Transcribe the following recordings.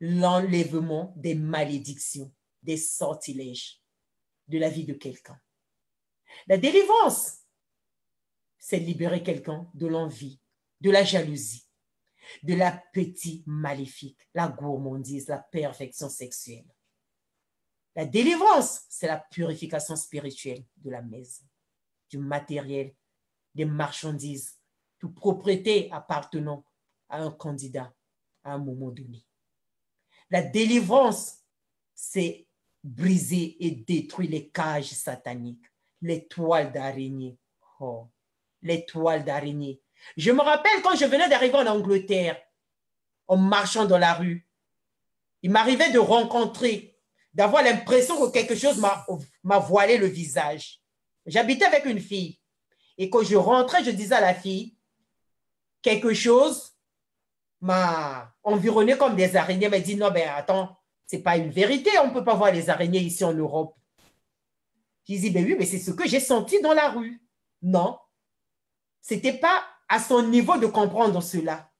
l'enlèvement des malédictions, des sortilèges de la vie de quelqu'un. La délivrance, c'est libérer quelqu'un de l'envie, de la jalousie, de l'appétit maléfique, la gourmandise, la perfection sexuelle. La délivrance, c'est la purification spirituelle de la maison, du matériel, des marchandises, toute propriété appartenant à un candidat à un moment donné. La délivrance, c'est briser et détruire les cages sataniques, les toiles d'araignée. Oh, les toiles d'araignée. Je me rappelle quand je venais d'arriver en Angleterre, en marchant dans la rue, il m'arrivait de rencontrer, d'avoir l'impression que quelque chose m'a voilé le visage. J'habitais avec une fille. Et quand je rentrais, je disais à la fille, quelque chose m'a environné comme des araignées. Elle m'a dit, non, ben attends, ce n'est pas une vérité, on ne peut pas voir les araignées ici en Europe. Je dis, ben oui, mais c'est ce que j'ai senti dans la rue. Non, ce n'était pas à son niveau de comprendre cela.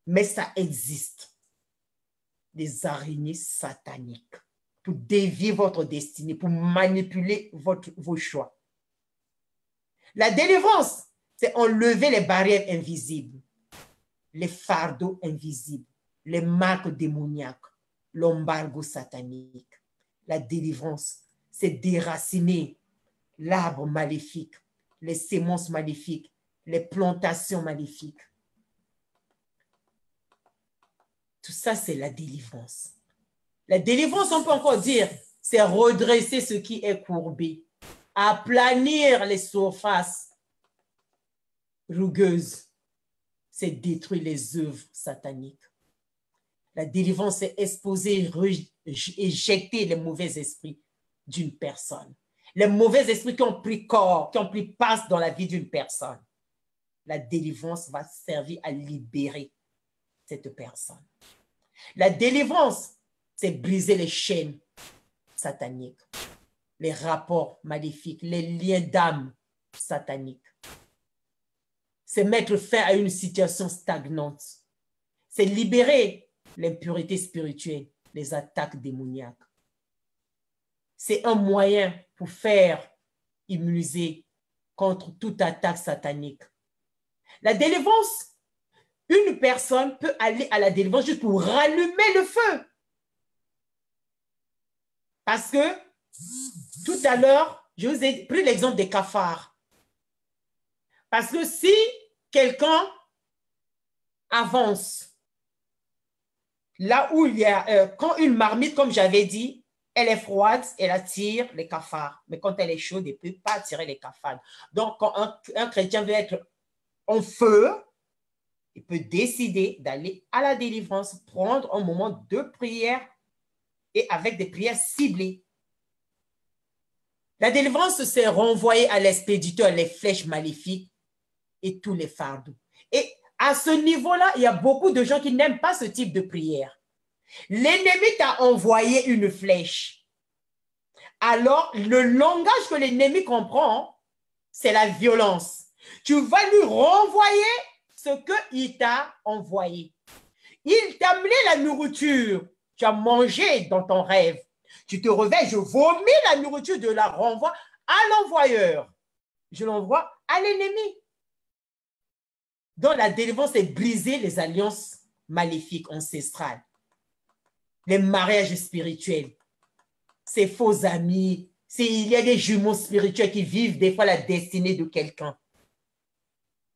Mais ça existe. Des araignées sataniques pour dévier votre destinée, pour manipuler vos choix. La délivrance, c'est enlever les barrières invisibles, les fardeaux invisibles, les marques démoniaques, l'embargo satanique. La délivrance, c'est déraciner l'arbre maléfique, les semences maléfiques, les plantations maléfiques. Tout ça, c'est la délivrance. La délivrance, on peut encore dire, c'est redresser ce qui est courbé, aplanir les surfaces rugueuses, c'est détruire les œuvres sataniques. La délivrance, c'est exposer, éjecter les mauvais esprits d'une personne. Les mauvais esprits qui ont pris corps, qui ont pris place dans la vie d'une personne. La délivrance va servir à libérer cette personne. La délivrance, c'est briser les chaînes sataniques, les rapports maléfiques, les liens d'âme sataniques. C'est mettre fin à une situation stagnante. C'est libérer l'impureté spirituelle, les attaques démoniaques. C'est un moyen pour faire immuniser contre toute attaque satanique. La délivrance, une personne peut aller à la délivrance juste pour rallumer le feu. Parce que tout à l'heure, je vous ai pris l'exemple des cafards. Parce que si quelqu'un avance là où il y a, quand une marmite, comme j'avais dit, elle est froide, elle attire les cafards. Mais quand elle est chaude, elle ne peut pas attirer les cafards. Donc, quand un chrétien veut être en feu, il peut décider d'aller à la délivrance, prendre un moment de prière et avec des prières ciblées. La délivrance, c'est renvoyer à l'expéditeur les flèches maléfiques et tous les fardeaux. Et à ce niveau-là, il y a beaucoup de gens qui n'aiment pas ce type de prière. L'ennemi t'a envoyé une flèche. Alors, le langage que l'ennemi comprend, c'est la violence. Tu vas lui renvoyer ce qu'il t'a envoyé. Il t'a amené la nourriture. Tu as mangé dans ton rêve. Tu te réveilles, je vomis la nourriture, de la renvoie à l'envoyeur. Je l'envoie à l'ennemi. Donc, la délivrance, c'est briser les alliances maléfiques ancestrales, les mariages spirituels, ces faux amis. Il y a des jumeaux spirituels qui vivent des fois la destinée de quelqu'un.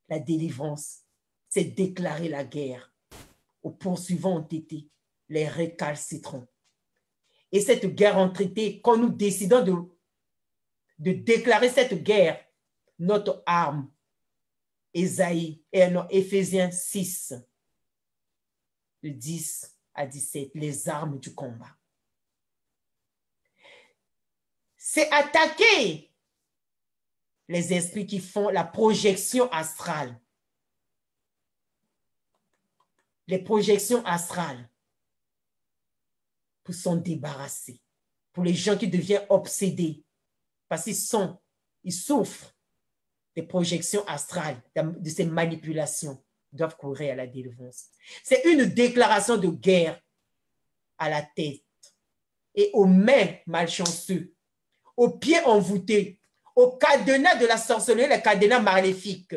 La délivrance, c'est déclarer la guerre aux poursuivants entêtés, les récalcitrants. Et cette guerre entêtée, quand nous décidons de déclarer cette guerre, notre arme, Éphésiens 6, de 10 à 17, les armes du combat. C'est attaquer les esprits qui font la projection astrale. Les projections astrales pour s'en débarrasser. Pour les gens qui deviennent obsédés parce qu'ils souffrent des projections astrales, de ces manipulations, doivent courir à la délivrance. C'est une déclaration de guerre à la tête et aux mains malchanceux, aux pieds envoûtés, au cadenas de la sorcellerie, le cadenas maléfique.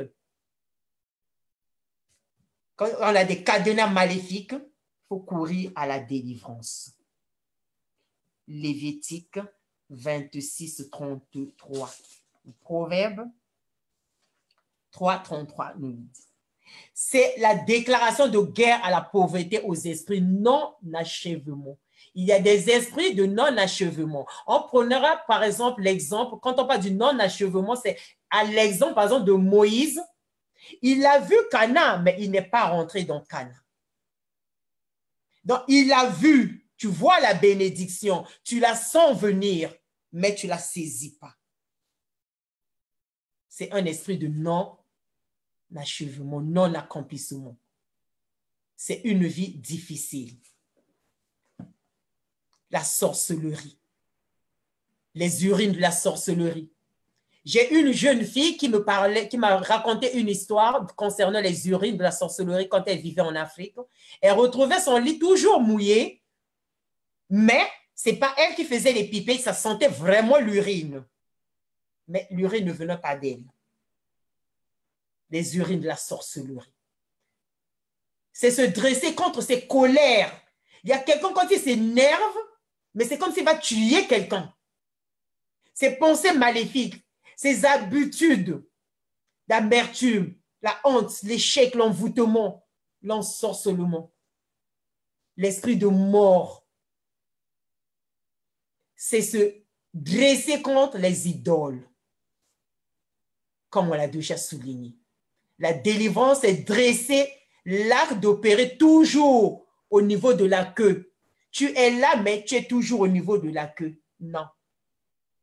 Quand on a des cadenas maléfiques, il faut courir à la délivrance. Lévitique 26, 33. Proverbe 3, 33 nous dit. C'est la déclaration de guerre à la pauvreté, aux esprits non-achèvement. Il y a des esprits de non-achèvement. On prendra par exemple l'exemple, quand on parle du non-achèvement, c'est à l'exemple par exemple de Moïse. Il a vu Canaan, mais il n'est pas rentré dans Canaan. Donc, il a vu, tu vois la bénédiction, tu la sens venir, mais tu ne la saisis pas. C'est un esprit de non-achèvement, non-accomplissement. C'est une vie difficile. La sorcellerie, les urines de la sorcellerie. J'ai une jeune fille qui m'a raconté une histoire concernant les urines de la sorcellerie quand elle vivait en Afrique. Elle retrouvait son lit toujours mouillé, mais ce n'est pas elle qui faisait les pipées, ça sentait vraiment l'urine. Mais l'urine ne venait pas d'elle. Les urines de la sorcellerie. C'est se dresser contre ses colères. Il y a quelqu'un quand il s'énerve, mais c'est comme s'il va tuer quelqu'un. Ses pensées maléfiques, ses habitudes d'amertume, la honte, l'échec, l'envoûtement, l'ensorcellement, l'esprit de mort. C'est se dresser contre les idoles, comme on l'a déjà souligné. La délivrance est dresser l'acte d'opérer toujours au niveau de la queue. Tu es là, mais tu es toujours au niveau de la queue. Non.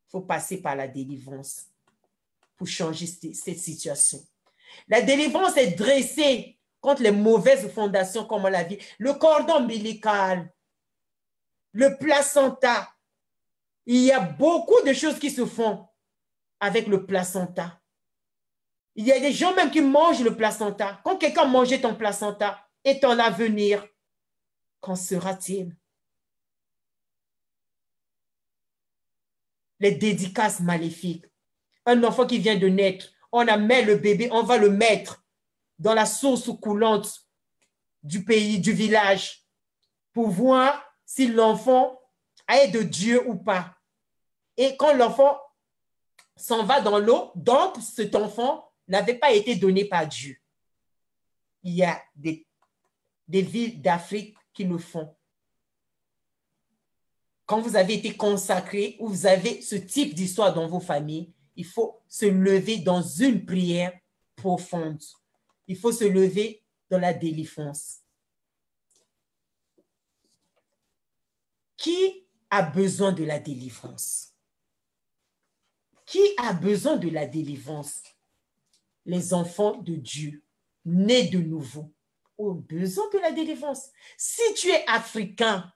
Il faut passer par la délivrance pour changer cette situation. La délivrance est dressée contre les mauvaises fondations, comme on l'a vu. Le cordon ombilical, le placenta. Il y a beaucoup de choses qui se font avec le placenta. Il y a des gens même qui mangent le placenta. Quand quelqu'un mangeait ton placenta et ton avenir, qu'en sera-t-il? Les dédicaces maléfiques. Un enfant qui vient de naître, on amène le bébé, on va le mettre dans la source coulante du pays, du village, pour voir si l'enfant est de Dieu ou pas. Et quand l'enfant s'en va dans l'eau, donc cet enfant n'avait pas été donné par Dieu. Il y a des villes d'Afrique qui le font. Quand vous avez été consacré ou vous avez ce type d'histoire dans vos familles, il faut se lever dans une prière profonde. Il faut se lever dans la délivrance. Qui a besoin de la délivrance? Qui a besoin de la délivrance? Les enfants de Dieu, nés de nouveau, ont besoin de la délivrance. Si tu es africain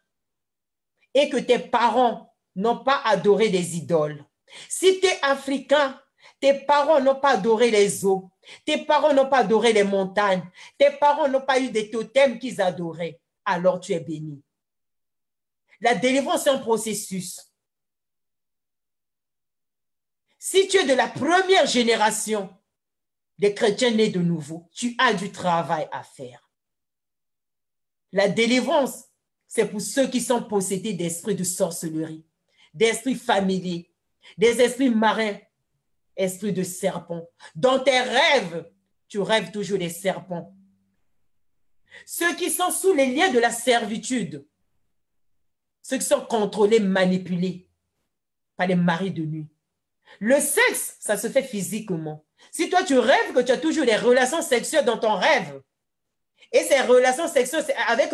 et que tes parents n'ont pas adoré des idoles, si tu es africain, tes parents n'ont pas adoré les eaux, tes parents n'ont pas adoré les montagnes, tes parents n'ont pas eu des totems qu'ils adoraient, alors tu es béni. La délivrance est un processus. Si tu es de la première génération des chrétiens nés de nouveau, tu as du travail à faire. La délivrance, c'est pour ceux qui sont possédés d'esprits de sorcellerie, d'esprits familiers, des esprits marins, esprits de serpents. Dans tes rêves, tu rêves toujours des serpents. Ceux qui sont sous les liens de la servitude, ceux qui sont contrôlés, manipulés par les maris de nuit. Le sexe, ça se fait physiquement. Si toi, tu rêves que tu as toujours des relations sexuelles dans ton rêve, et ces relations sexuelles avec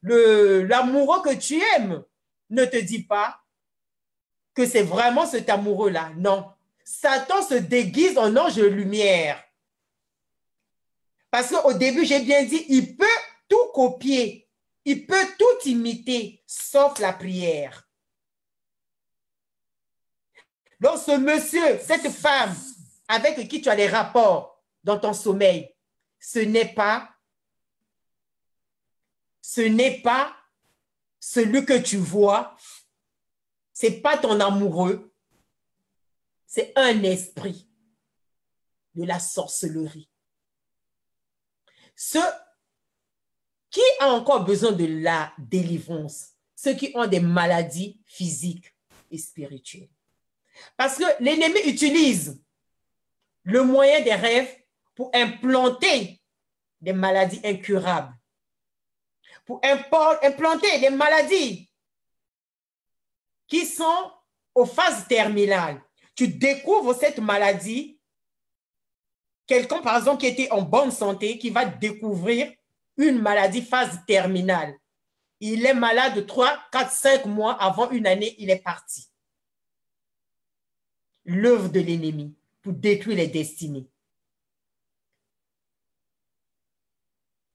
l'amoureux que tu aimes, ne te dis pas que c'est vraiment cet amoureux-là. Non. Satan se déguise en ange de lumière. Parce qu'au début, j'ai bien dit, il peut tout copier, il peut tout imiter, sauf la prière. Donc, ce monsieur, cette femme avec qui tu as les rapports dans ton sommeil, ce n'est pas celui que tu vois, ce n'est pas ton amoureux, c'est un esprit de la sorcellerie. Ceux qui ont encore besoin de la délivrance, ceux qui ont des maladies physiques et spirituelles. Parce que l'ennemi utilise le moyen des rêves pour implanter des maladies incurables, pour implanter des maladies qui sont aux phases terminales. Tu découvres cette maladie, quelqu'un par exemple qui était en bonne santé, qui va découvrir une maladie phase terminale. Il est malade 3, 4, 5 mois avant une année, il est parti. L'œuvre de l'ennemi pour détruire les destinées.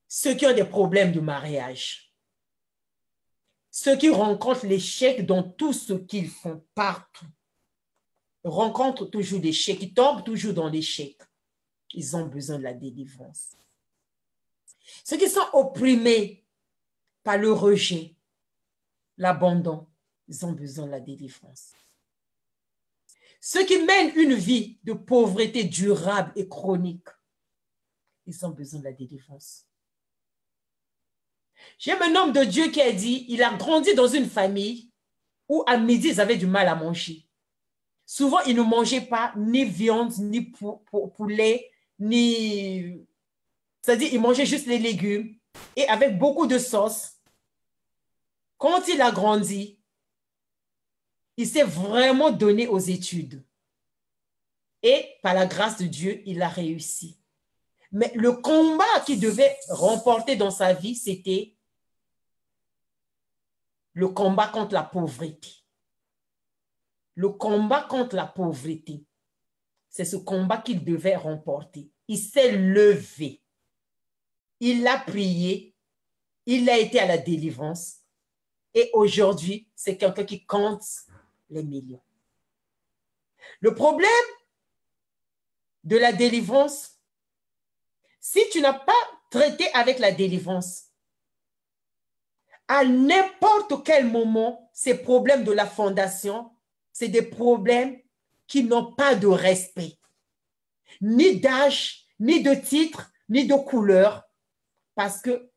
Ceux qui ont des problèmes de mariage, ceux qui rencontrent l'échec dans tout ce qu'ils font partout, rencontrent toujours l'échec, ils tombent toujours dans l'échec. Ils ont besoin de la délivrance. Ceux qui sont opprimés par le rejet, l'abandon, ils ont besoin de la délivrance. Ceux qui mènent une vie de pauvreté durable et chronique, ils ont besoin de la délivrance. J'aime un homme de Dieu qui a dit, il a grandi dans une famille où à midi, ils avaient du mal à manger. Souvent, ils ne mangeaient pas ni viande, ni poulet, ni... C'est-à-dire, ils mangeaient juste les légumes et avec beaucoup de sauce. Quand il a grandi, il s'est vraiment donné aux études. Et par la grâce de Dieu, il a réussi. Mais le combat qu'il devait remporter dans sa vie, c'était le combat contre la pauvreté. Le combat contre la pauvreté, c'est ce combat qu'il devait remporter. Il s'est levé. Il a prié. Il a été à la délivrance. Et aujourd'hui, c'est quelqu'un qui compte les millions. Le problème de la délivrance, si tu n'as pas traité avec la délivrance, à n'importe quel moment, ces problèmes de la fondation, c'est des problèmes qui n'ont pas de respect, ni d'âge, ni de titre, ni de couleur, parce que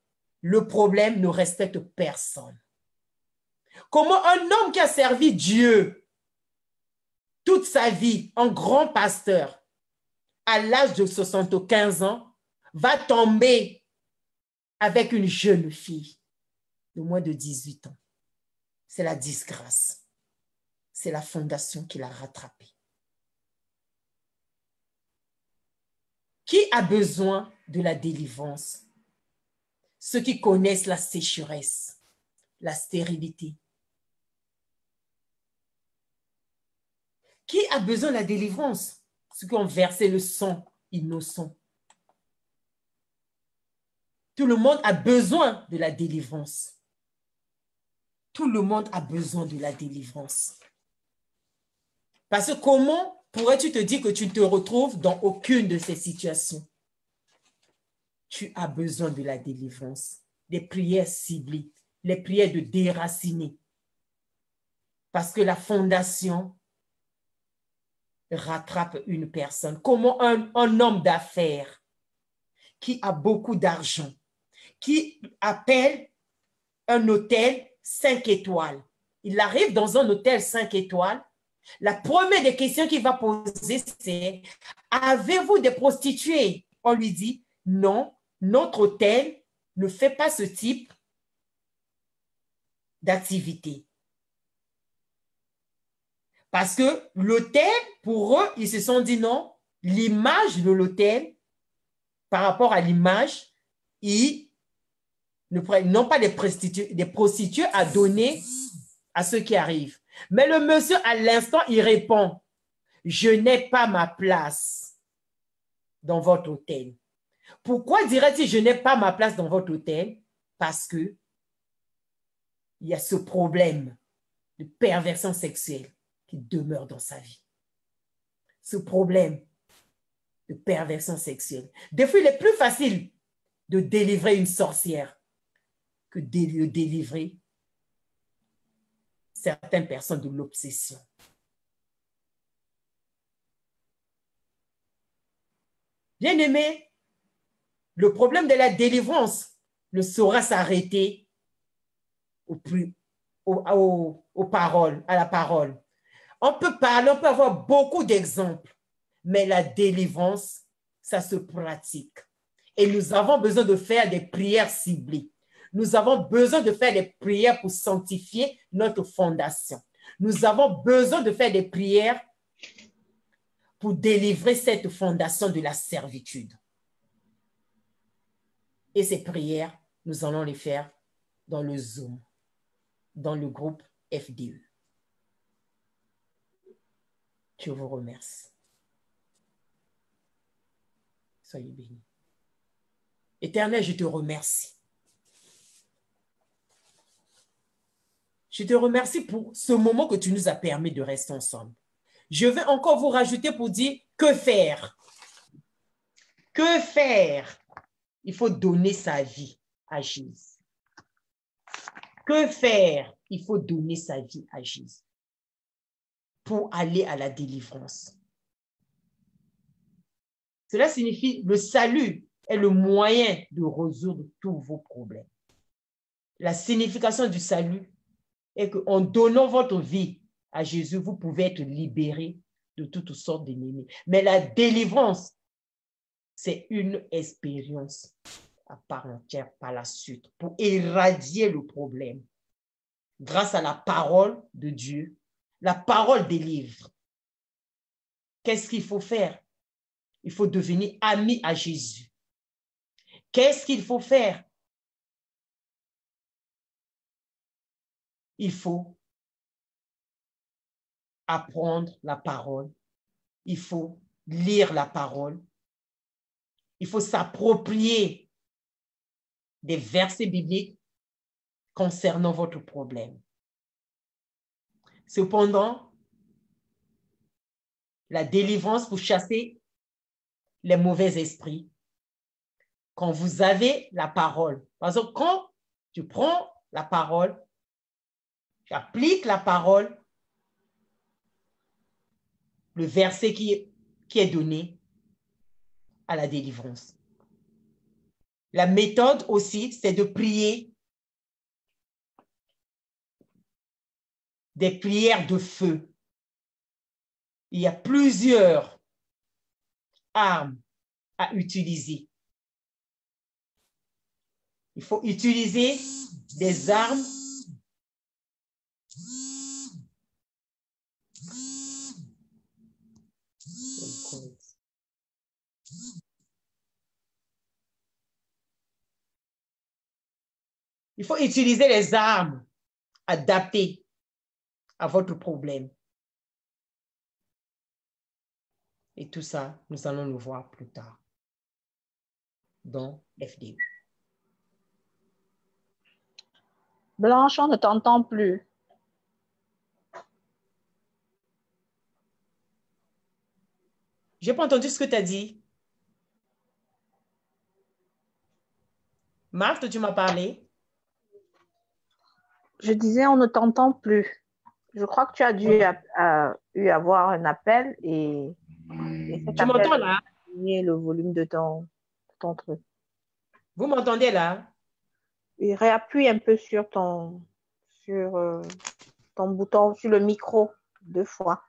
le problème ne respecte personne. Comment un homme qui a servi Dieu toute sa vie, un grand pasteur, à l'âge de 75 ans, va tomber avec une jeune fille de moins de 18 ans? C'est la disgrâce. C'est la fondation qui l'a rattrapé. Qui a besoin de la délivrance? Ceux qui connaissent la sécheresse, la stérilité. Qui a besoin de la délivrance? Ceux qui ont versé le sang innocent. Tout le monde a besoin de la délivrance. Tout le monde a besoin de la délivrance. Parce que comment pourrais-tu te dire que tu te retrouves dans aucune de ces situations? Tu as besoin de la délivrance, des prières ciblées, les prières de déraciner. Parce que la fondation rattrape une personne. Comment un homme d'affaires qui a beaucoup d'argent, qui appelle un hôtel 5 étoiles, il arrive dans un hôtel 5 étoiles, la première des questions qu'il va poser, c'est « Avez-vous des prostituées ?» On lui dit « Non, notre hôtel ne fait pas ce type d'activité. » Parce que l'hôtel, pour eux, ils se sont dit non, l'image de l'hôtel, par rapport à l'image, ils n'ont pas des prostituées à donner à ceux qui arrivent. Mais le monsieur, à l'instant, il répond, je n'ai pas ma place dans votre hôtel. Pourquoi dirait-il, je n'ai pas ma place dans votre hôtel? Parce que il y a ce problème de perversion sexuelle qui demeure dans sa vie. Ce problème de perversion sexuelle. Des fois, il est plus facile de délivrer une sorcière que de délivrer certaines personnes de l'obsession. Bien-aimé, le problème de la délivrance ne saura s'arrêter aux paroles, à la parole. On peut parler, on peut avoir beaucoup d'exemples, mais la délivrance, ça se pratique. Et nous avons besoin de faire des prières ciblées. Nous avons besoin de faire des prières pour sanctifier notre fondation. Nous avons besoin de faire des prières pour délivrer cette fondation de la servitude. Et ces prières, nous allons les faire dans le Zoom, dans le groupe FDE. Je vous remercie. Soyez bénis. Éternel, je te remercie. Je te remercie pour ce moment que tu nous as permis de rester ensemble. Je vais encore vous rajouter pour dire que faire. Que faire? Il faut donner sa vie à Jésus. Que faire? Il faut donner sa vie à Jésus pour aller à la délivrance. Cela signifie le salut est le moyen de résoudre tous vos problèmes. La signification du salut est qu'en donnant votre vie à Jésus, vous pouvez être libéré de toutes sortes d'ennemis. Mais la délivrance, c'est une expérience à part entière par la suite pour éradier le problème. Grâce à la parole de Dieu, la parole délivre. Qu'est-ce qu'il faut faire? Il faut devenir ami à Jésus. Qu'est-ce qu'il faut faire? Il faut apprendre la parole. Il faut lire la parole. Il faut s'approprier des versets bibliques concernant votre problème. Cependant, la délivrance pour chasser les mauvais esprits, quand vous avez la parole, par exemple, quand tu prends la parole, tu appliques la parole, le verset qui est donné à la délivrance. La méthode aussi, c'est de prier des prières de feu. Il y a plusieurs armes à utiliser. Il faut utiliser des armes adaptées à votre problème. Et tout ça, nous allons le voir plus tard dans FDE. Blanche, on ne t'entend plus. Je n'ai pas entendu ce que tu as dit. Marthe, tu m'as parlé? Je disais, on ne t'entend plus. Je crois que tu as dû avoir un appel et tu m'entends là? Le volume de ton truc. Vous m'entendez là? Et réappuie un peu sur ton bouton, sur le micro 2 fois.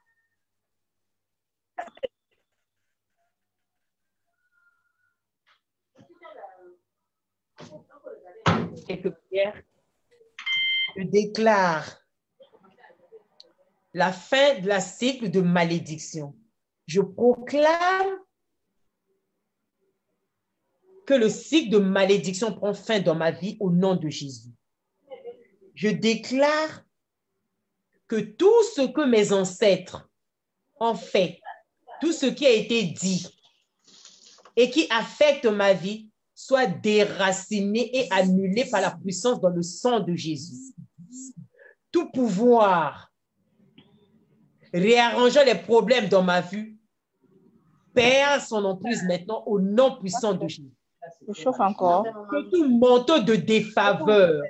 Quelques prières. Je déclare la fin de la cycle de malédiction. Je proclame que le cycle de malédiction prend fin dans ma vie au nom de Jésus. Je déclare que tout ce que mes ancêtres ont fait, tout ce qui a été dit et qui affecte ma vie, soit déraciné et annulé par la puissance dans le sang de Jésus. Tout pouvoir réarrangeant les problèmes dans ma vie perd son emprise maintenant au nom puissant de Jésus. Je chauffe encore. Que tout manteau de défaveur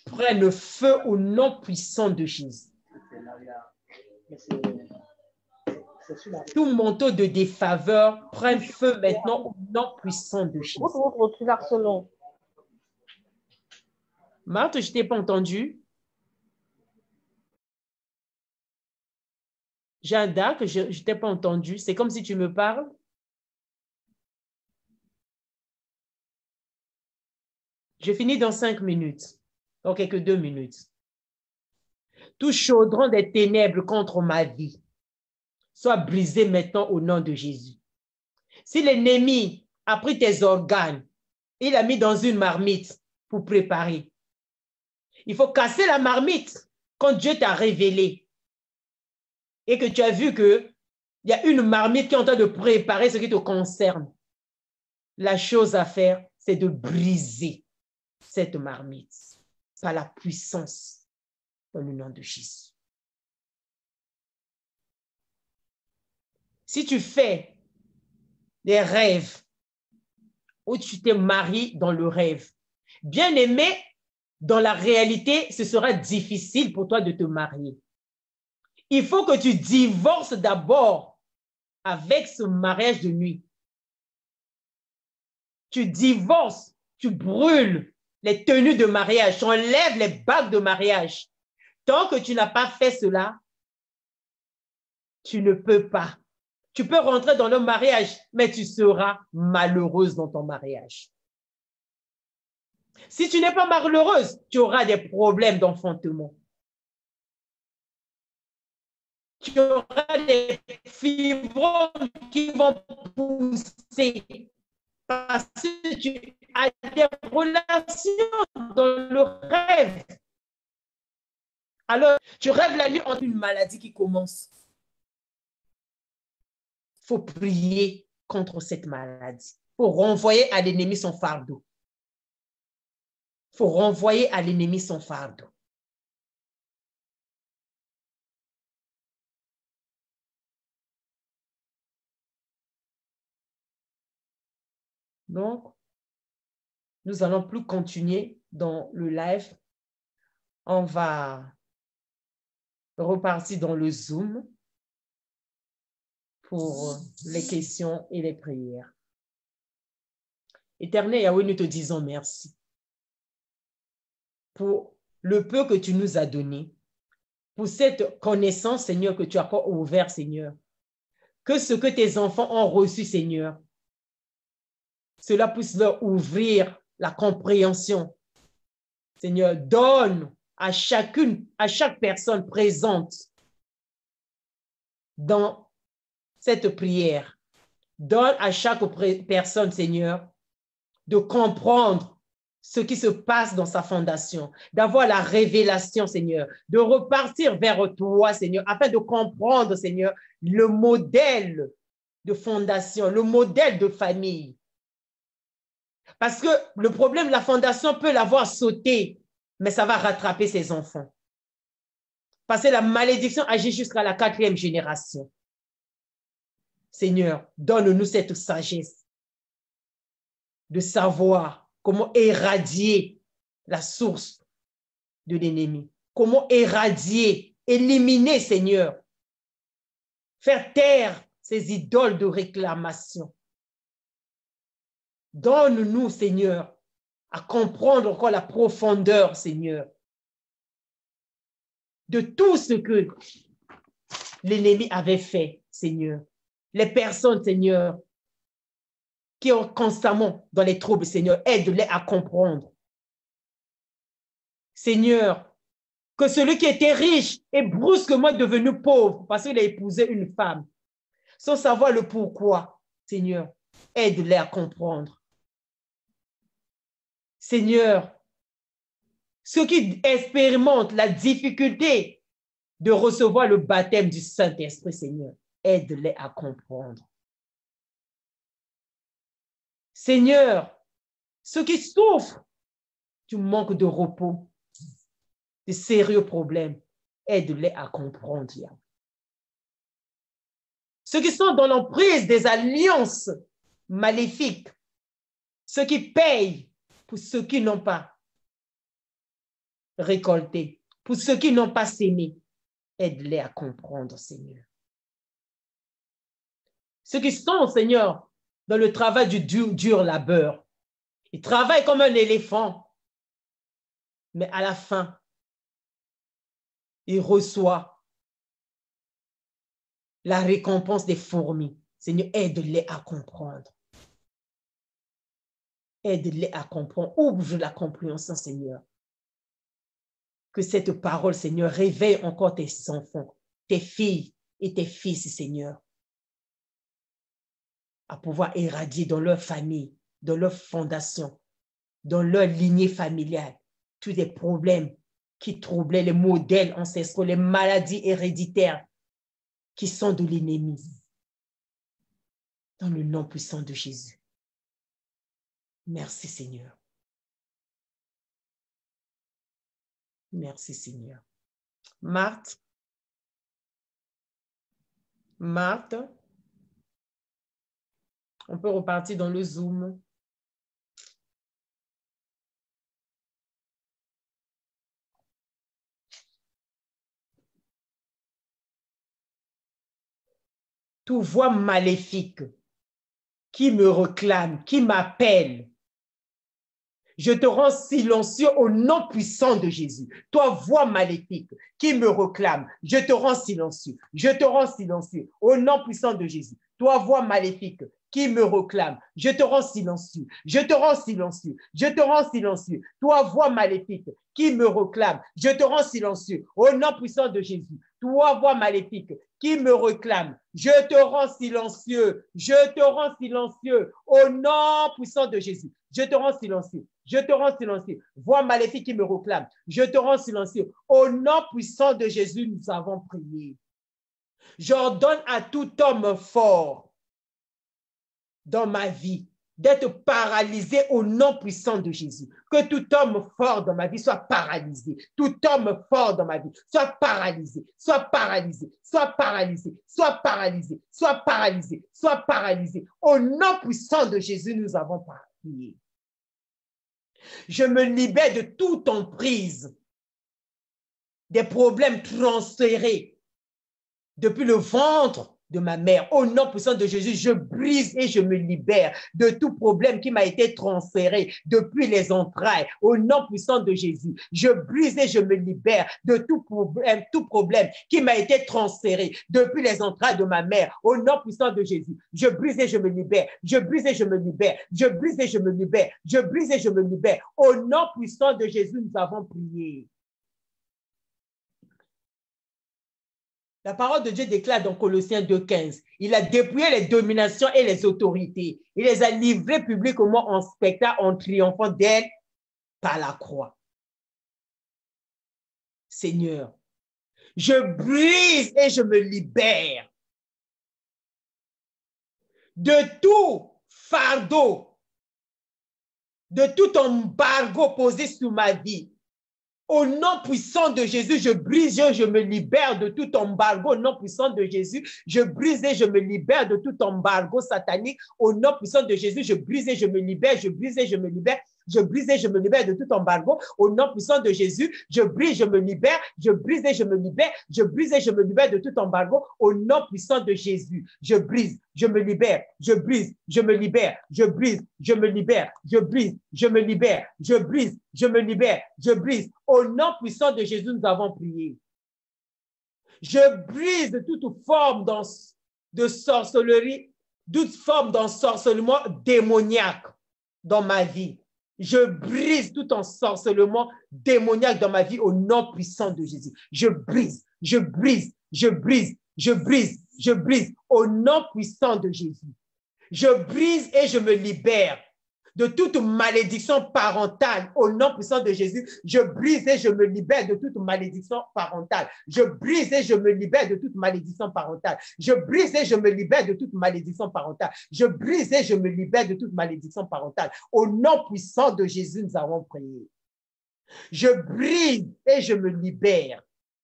prenne feu au nom puissant de Jésus. Tout manteau de défaveur prenne feu maintenant au nom puissant de Jésus. Marthe, je ne t'ai pas entendu. Jada, que je ne t'ai pas entendu. C'est comme si tu me parles. Je finis dans 5 minutes. Dans quelques 2 minutes. Tout chaudron des ténèbres contre ma vie soit brisé maintenant au nom de Jésus. Si l'ennemi a pris tes organes, il a mis dans une marmite pour préparer. Il faut casser la marmite quand Dieu t'a révélé et que tu as vu qu'il y a une marmite qui est en train de préparer ce qui te concerne. La chose à faire, c'est de briser cette marmite par la puissance dans le nom de Jésus. Si tu fais des rêves où tu t'es marié dans le rêve, bien aimé, dans la réalité, ce sera difficile pour toi de te marier. Il faut que tu divorces d'abord avec ce mariage de nuit. Tu divorces, tu brûles les tenues de mariage, tu enlèves les bagues de mariage. Tant que tu n'as pas fait cela, tu ne peux pas. Tu peux rentrer dans le mariage, mais tu seras malheureuse dans ton mariage. Si tu n'es pas malheureuse, tu auras des problèmes d'enfantement. Tu auras des fibromes qui vont pousser parce que tu as des relations dans le rêve. Alors, tu rêves la nuit entre une maladie qui commence. Il faut prier contre cette maladie. Il faut renvoyer à l'ennemi son fardeau. Il faut renvoyer à l'ennemi son fardeau. Donc, nous allons plus continuer dans le live. On va repartir dans le Zoom pour les questions et les prières. Éternel Yahweh, nous te disons merci pour le peu que tu nous as donné, pour cette connaissance, Seigneur, que tu as encore ouvert, Seigneur. Que ce que tes enfants ont reçu, Seigneur, cela puisse leur ouvrir la compréhension. Seigneur, donne à chaque personne présente dans cette prière, donne à chaque personne, Seigneur, de comprendre ce qui se passe dans sa fondation, d'avoir la révélation, Seigneur, de repartir vers toi, Seigneur, afin de comprendre, Seigneur, le modèle de fondation, le modèle de famille. Parce que le problème de la fondation peut l'avoir sauté, mais ça va rattraper ses enfants. Parce que la malédiction agit jusqu'à la 4e génération. Seigneur, donne-nous cette sagesse de savoir comment éradier la source de l'ennemi. Comment éradier, éliminer, Seigneur, faire taire ces idoles de réclamation. Donne-nous, Seigneur, à comprendre encore la profondeur, Seigneur, de tout ce que l'ennemi avait fait, Seigneur. Les personnes, Seigneur, qui sont constamment dans les troubles, Seigneur, aide-les à comprendre. Seigneur, que celui qui était riche est brusquement devenu pauvre parce qu'il a épousé une femme, sans savoir le pourquoi, Seigneur, aide-les à comprendre. Seigneur, ceux qui expérimentent la difficulté de recevoir le baptême du Saint-Esprit, Seigneur, aide-les à comprendre. Seigneur, ceux qui souffrent du manque de repos, de sérieux problèmes, aide-les à comprendre. Ceux qui sont dans l'emprise des alliances maléfiques, ceux qui payent pour ceux qui n'ont pas, récolter. Pour ceux qui n'ont pas sémé, aide-les à comprendre, Seigneur. Ceux qui sont, Seigneur, dans le travail du dur labeur, ils travaillent comme un éléphant, mais à la fin, ils reçoivent la récompense des fourmis. Seigneur, aide-les à comprendre. Aide-les à comprendre. Ouvre la compréhension, Seigneur. Que cette parole, Seigneur, réveille encore tes enfants, tes filles et tes fils, Seigneur, à pouvoir éradier dans leur famille, dans leur fondation, dans leur lignée familiale, tous les problèmes qui troublaient les modèles ancestraux, les maladies héréditaires qui sont de l'ennemi. Dans le nom puissant de Jésus. Merci, Seigneur. Merci, Seigneur. Marthe, on peut repartir dans le Zoom. Toute voix maléfique qui me réclame, qui m'appelle, je te rends silencieux au nom puissant de Jésus. Toi, voix maléfique qui me réclame, je te rends silencieux. Je te rends silencieux au nom puissant de Jésus. Toi, voix maléfique qui me réclame, je te rends silencieux. Je te rends silencieux. Je te rends silencieux. Toi, voix maléfique qui me réclame, je te rends silencieux au nom puissant de Jésus. Toi, voix maléfique qui me réclame, je te rends silencieux. Je te rends silencieux au nom puissant de Jésus. Je te rends silencieux. Je te rends silencieux. Voix maléfique qui me réclame, je te rends silencieux. Au nom puissant de Jésus, nous avons prié. J'ordonne à tout homme fort dans ma vie d'être paralysé au nom puissant de Jésus. Que tout homme fort dans ma vie soit paralysé. Tout homme fort dans ma vie soit paralysé, soit paralysé, soit paralysé, soit paralysé, soit paralysé, soit paralysé. Au nom puissant de Jésus, nous avons prié. Je me libère de toute emprise, des problèmes transférés depuis le ventre de ma mère. Au nom puissant de Jésus, je brise et je me libère de tout problème qui m'a été transféré depuis les entrailles. Au nom puissant de Jésus, je brise et je me libère de tout problème qui m'a été transféré depuis les entrailles de ma mère. Au nom puissant de Jésus, je brise et je me libère. Je brise et je me libère. Je brise et je me libère. Je brise et je me libère. Au nom puissant de Jésus, nous avons prié. La parole de Dieu déclare dans Colossiens 2,15, il a dépouillé les dominations et les autorités. Il les a livrées publiquement en spectacle, en triomphant d'elles par la croix. Seigneur, je brise et je me libère de tout fardeau, de tout embargo posé sur ma vie. Au nom puissant de Jésus, je brise et je me libère de tout embargo. Au nom puissant de Jésus, je brise et je me libère de tout embargo satanique. Au nom puissant de Jésus, je brise et je me libère, je brise et je me libère. Je brise et je me libère de tout embargo. Au nom puissant de Jésus, je brise, je me libère, je brise et je me libère, je brise et je me libère de tout embargo. Au nom puissant de Jésus, je brise, je me libère, je brise, je me libère, je brise, je me libère, je brise, je me libère, je brise, je me libère, je brise. Au nom puissant de Jésus, nous avons prié. Je brise toute forme de sorcellerie, toute forme d'ensorcellement démoniaque dans ma vie. Je brise tout ensorcellement démoniaque dans ma vie au nom puissant de Jésus. Je brise, je brise, je brise, je brise, je brise au nom puissant de Jésus. Je brise et je me libère de toute malédiction parentale au nom puissant de Jésus. Je brise et je me libère de toute malédiction parentale. Je brise et je me libère de toute malédiction parentale. Je brise et je me libère de toute malédiction parentale. Je brise et je me libère de toute malédiction parentale. Au nom puissant de Jésus, nous avons prié. Je brise et je me libère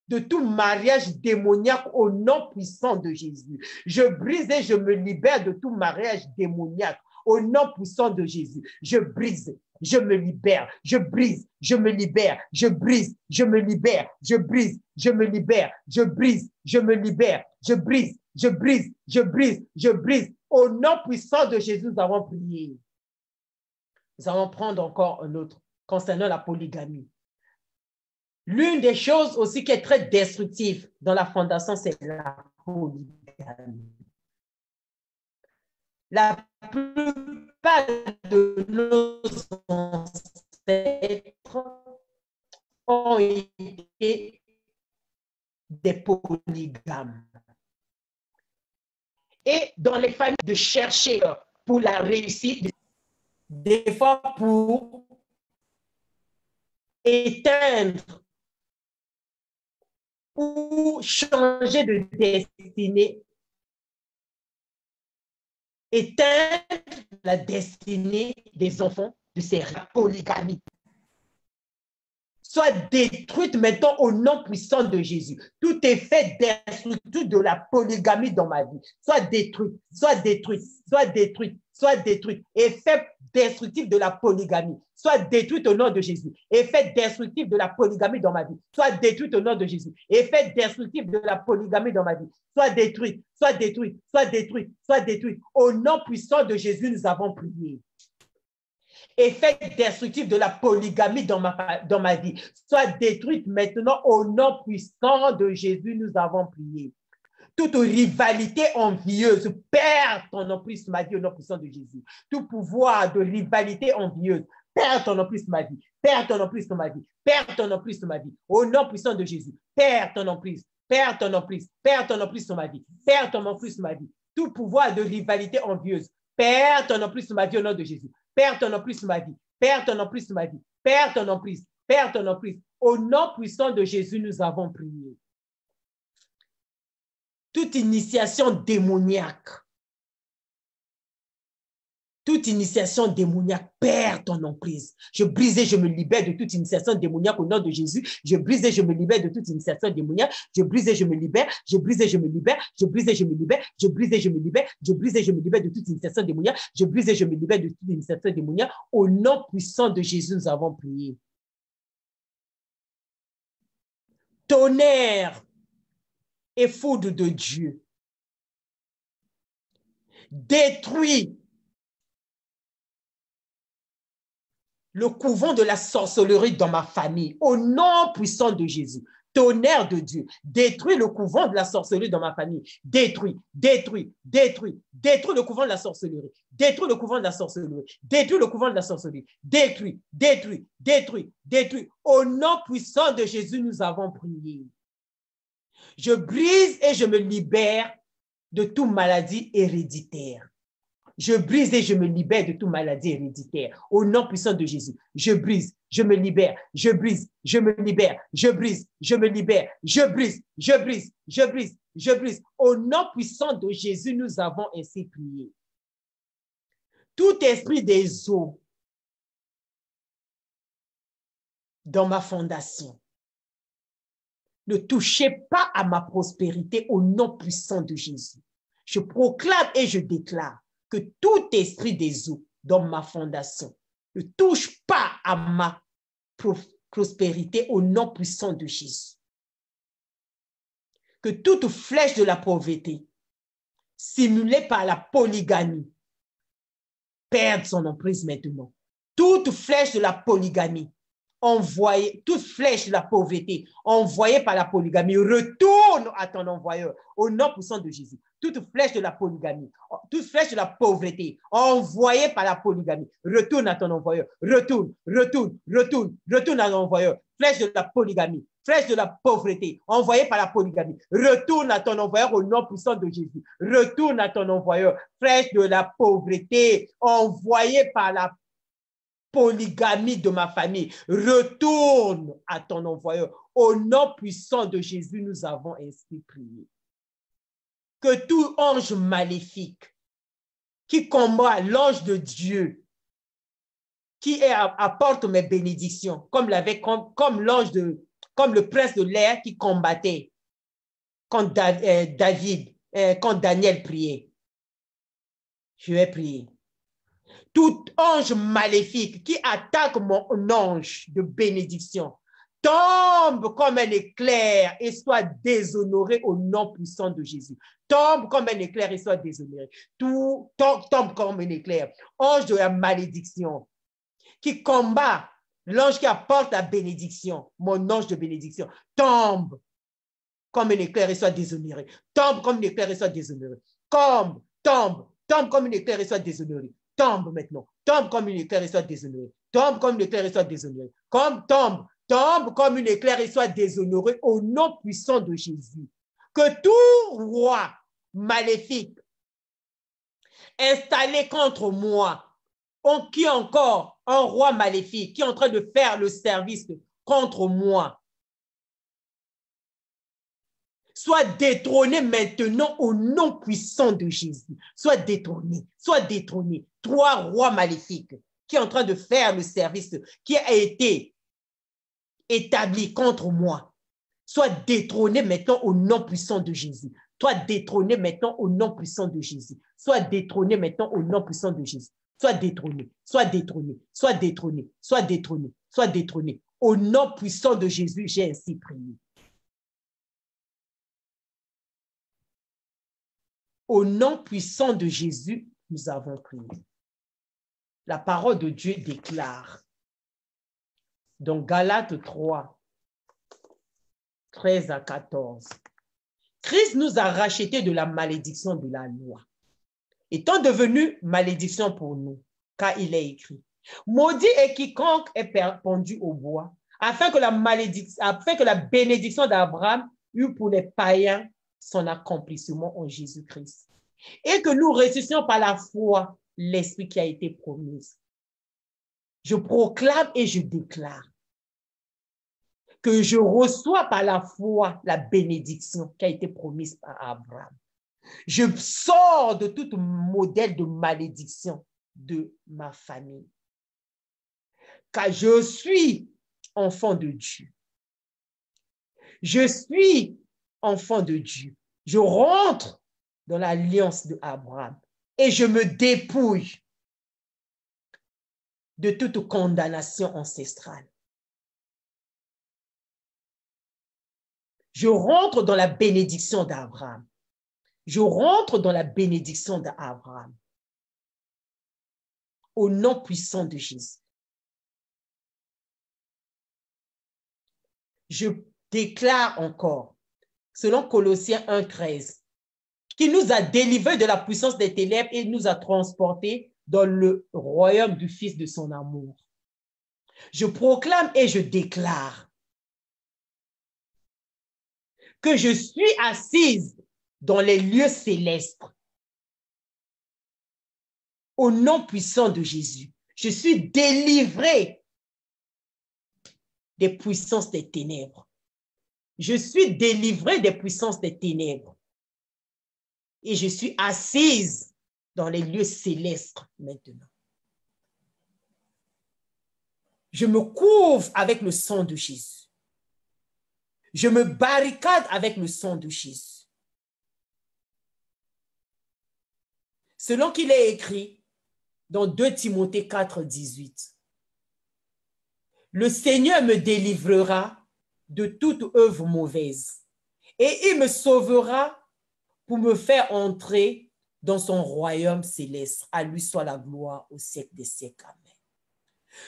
de tout mariage démoniaque au nom puissant de Jésus. Je brise et je me libère de tout mariage démoniaque au nom puissant de Jésus. Je brise, je me libère, je brise, je me libère, je brise, je me libère, je brise, je me libère, je brise, je me libère, je brise, je brise, je brise, je brise. Au nom puissant de Jésus, nous avons prié. Nous allons prendre encore un autre concernant la polygamie. L'une des choses aussi qui est très destructive dans la fondation, c'est la polygamie. La plupart de nos ancêtres ont été des polygames. Et dans les familles de chercher pour la réussite, des fois pour éteindre ou changer de destinée, éteindre la destinée des enfants de ces polygamies. Soit détruite maintenant au nom puissant de Jésus. Tout effet destructif de la polygamie dans ma vie, soit détruite, soit détruite, soit détruite, soit détruite. Effet destructif de la polygamie, soit détruite au nom de Jésus. Effet destructif de la polygamie dans ma vie, soit détruite au nom de Jésus. Effet destructif de la polygamie dans ma vie, soit détruite, soit détruite, soit détruite, soit détruite. Au nom puissant de Jésus, nous avons prié. Effet destructif de la polygamie dans ma vie, soit détruite maintenant au nom puissant de Jésus, nous avons prié. Toute rivalité envieuse, perd ton emprise sur ma vie au nom puissant de Jésus. Tout pouvoir de rivalité envieuse, perd ton emprise sur ma vie, perd ton emprise sur ma vie, perd ton emprise sur ma vie, au nom puissant de Jésus, perd ton emprise, perd ton emprise, perd ton emprise sur ma vie, perd ton emprise sur ma vie. Tout pouvoir de rivalité envieuse, perd ton emprise sur ma vie au nom de Jésus. Père ton emprise sur ma vie, Père ton emprise sur ma vie, Père ton emprise, Père ton emprise. Au nom puissant de Jésus, nous avons prié. Toute initiation démoniaque, perd ton emprise. Je brise et je me libère de toute initiation démoniaque au nom de Jésus. Je brise et je me libère de toute initiation démoniaque. Je brise et je me libère. Je brise et je me libère. Je brise et je me libère. Je brise et je me libère. Je brise et je me libère de toute initiation démoniaque. Je brise et je me libère de toute initiation démoniaque. Au nom puissant de Jésus, nous avons prié. Tonnerre et foudre de Dieu, détruis le couvent de la sorcellerie dans ma famille, au nom puissant de Jésus. Tonnerre de Dieu, détruis le couvent de la sorcellerie dans ma famille. Détruis, détruis, détruis, détruis le couvent de la sorcellerie. Détruis le couvent de la sorcellerie. Détruis le couvent de la sorcellerie. Détruis, détruis, détruis, détruis. Au nom puissant de Jésus, nous avons prié. Je brise et je me libère de toute maladie héréditaire. Je brise et je me libère de toute maladie héréditaire. Au nom puissant de Jésus, je brise, je me libère, je brise, je me libère, je brise, je me libère, je brise, je brise, je brise, je brise. Au nom puissant de Jésus, nous avons ainsi prié. Tout esprit des eaux dans ma fondation, ne touchez pas à ma prospérité au nom puissant de Jésus. Je proclame et je déclare que tout esprit des eaux dans ma fondation ne touche pas à ma prospérité au nom puissant de Jésus. Que toute flèche de la pauvreté simulée par la polygamie perde son emprise maintenant. Toute flèche de la polygamie envoyée, toute flèche de la pauvreté envoyée par la polygamie retourne à ton envoyeur au nom puissant de Jésus. Toute flèche de la polygamie, toute flèche de la pauvreté envoyée par la polygamie retourne à ton envoyeur. Retourne, retourne, retourne, retourne à ton envoyeur. Flèche de la polygamie, flèche de la pauvreté envoyée par la polygamie retourne à ton envoyeur au nom puissant de Jésus. Retourne à ton envoyeur. Flèche de la pauvreté envoyée par la polygamie de ma famille, retourne à ton envoyeur. Au nom puissant de Jésus, nous avons ainsi prié. Que tout ange maléfique qui combat l'ange de Dieu, qui apporte mes bénédictions, comme le prince de l'air qui combattait quand Daniel priait. Je vais prier. Tout ange maléfique qui attaque mon ange de bénédiction tombe comme un éclair et soit déshonoré au nom puissant de Jésus. Tombe comme un éclair et soit déshonoré. Tout tombe comme un éclair. Ange de la malédiction qui combat l'ange qui apporte la bénédiction, mon ange de bénédiction, tombe comme un éclair et soit déshonoré. Tombe comme un éclair et soit déshonoré. Tombe comme un éclair et soit déshonoré. Tombe maintenant. Tombe comme une éclair et soit déshonoré. Tombe comme une éclair et soit déshonoré. Tombe comme une éclair et soit déshonoré au nom puissant de Jésus. Que tout roi maléfique installé contre moi, qui encore un roi maléfique qui est en train de faire le service contre moi, soit détrôné maintenant au nom puissant de Jésus. Soit détrôné. Toi, roi maléfique, qui est en train de faire le service qui a été établi contre moi, soit détrôné maintenant au nom puissant de Jésus. Soit détrôné maintenant au nom puissant de Jésus. Soit détrôné maintenant au nom puissant de Jésus. Soit détrôné. Au nom puissant de Jésus, j'ai ainsi prié. Au nom puissant de Jésus, nous avons prié. La parole de Dieu déclare dans Galates 3, 13 à 14. Christ nous a rachetés de la malédiction de la loi, étant devenu malédiction pour nous, car il est écrit, maudit est quiconque est pendu au bois, afin que la bénédiction d'Abraham eût pour les païens son accomplissement en Jésus-Christ, et que nous ressuscitions par la foi l'esprit qui a été promis. Je proclame et je déclare que je reçois par la foi la bénédiction qui a été promise par Abraham. Je sors de tout modèle de malédiction de ma famille, car je suis enfant de Dieu. Je suis enfant de Dieu. Je rentre dans l'alliance d'Abraham et je me dépouille de toute condamnation ancestrale. Je rentre dans la bénédiction d'Abraham. Je rentre dans la bénédiction d'Abraham. Au nom puissant de Jésus. Je déclare encore, selon Colossiens 1,13, qui nous a délivrés de la puissance des ténèbres et nous a transportés dans le royaume du Fils de son amour. Je proclame et je déclare que je suis assise dans les lieux célestes. Au nom puissant de Jésus, je suis délivrée des puissances des ténèbres. Je suis délivrée des puissances des ténèbres. Et je suis assise dans les lieux célestes maintenant. Je me couvre avec le sang de Jésus. Je me barricade avec le sang de Jésus. Selon qu'il est écrit dans 2 Timothée 4, 18, le Seigneur me délivrera de toute œuvre mauvaise et il me sauvera pour me faire entrer dans son royaume céleste. À lui soit la gloire au siècle des siècles. Amen.